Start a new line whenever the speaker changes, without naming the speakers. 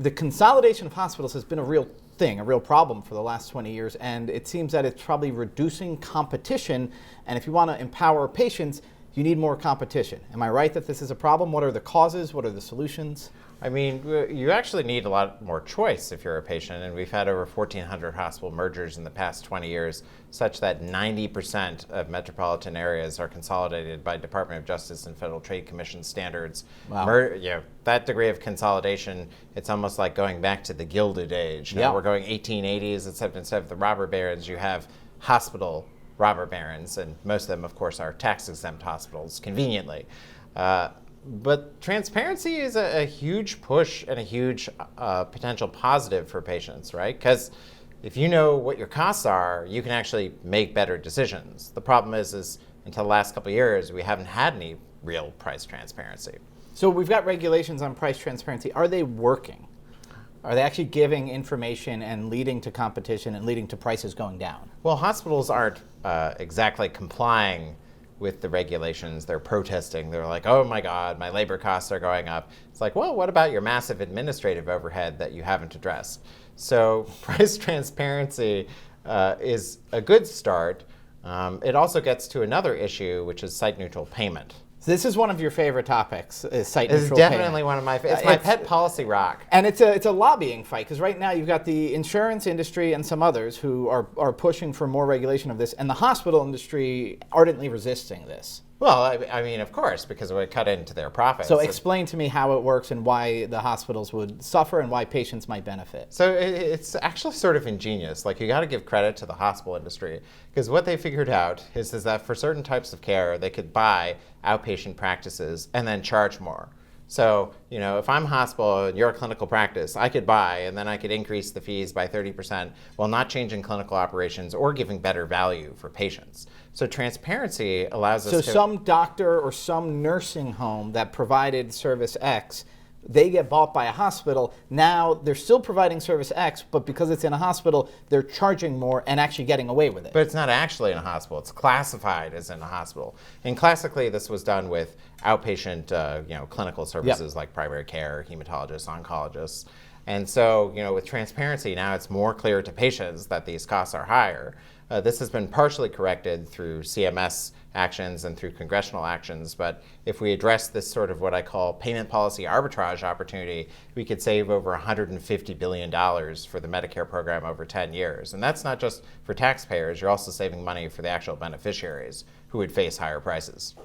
The consolidation of hospitals has been a real thing, a real problem for the last 20 years, and it seems that it's probably reducing competition, and if you want to empower patients, you need more competition. Am I right that this is a problem? What are the causes? What are the solutions?
I mean, you actually need a lot more choice if you're a patient, and we've had over 1,400 hospital mergers in the past 20 years, such that 90% of metropolitan areas are consolidated by Department of Justice and Federal Trade Commission standards.
Wow.
That degree of consolidation, it's almost like going back to the Gilded Age. Now we're going 1880s, except instead of the robber barons, you have hospital robber barons, and most of them, of course, are tax-exempt hospitals, conveniently. But transparency is a huge push and a huge potential positive for patients, right? Because if you know what your costs are, you can actually make better decisions. The problem is until the last couple of years, we haven't had any real price transparency.
So we've got regulations on price transparency. Are they working? Are they actually giving information and leading to competition and leading to prices going down?
Well, hospitals aren't exactly complying with the regulations. They're protesting. They're like, oh my God, my labor costs are going up. It's like, well, what about your massive administrative overhead that you haven't addressed? So price transparency is a good start. It also gets to another issue, which is site-neutral payment.
So this is one of your favorite topics, is site-neutral
payment. It's definitely one of my favorites. It's my pet policy rock.
And it's a lobbying fight, because right now you've got the insurance industry and some others who are pushing for more regulation of this, and the hospital industry ardently resisting this.
Well, I mean, of course, because it would cut into their profits.
So explain to me how it works and why the hospitals would suffer and why patients might benefit.
So it's actually sort of ingenious. Like, you got to give credit to the hospital industry, because what they figured out is that for certain types of care, they could buy outpatient practices and then charge more. So, if I'm a hospital and you're a clinical practice, I could buy and then I could increase the fees by 30% while not changing clinical operations or giving better value for patients. So transparency allows us to...
So some doctor or some nursing home that provided service X, they get bought by a hospital. Now they're still providing service X, but because it's in a hospital, they're charging more and actually getting away with it.
But it's not actually in a hospital. It's classified as in a hospital. And classically, this was done with outpatient, clinical services like primary care, hematologists, oncologists. And so, with transparency, now it's more clear to patients that these costs are higher. This has been partially corrected through CMS actions and through congressional actions, but if we address this sort of what I call payment policy arbitrage opportunity, we could save over $150 billion for the Medicare program over 10 years. And that's not just for taxpayers, you're also saving money for the actual beneficiaries who would face higher prices.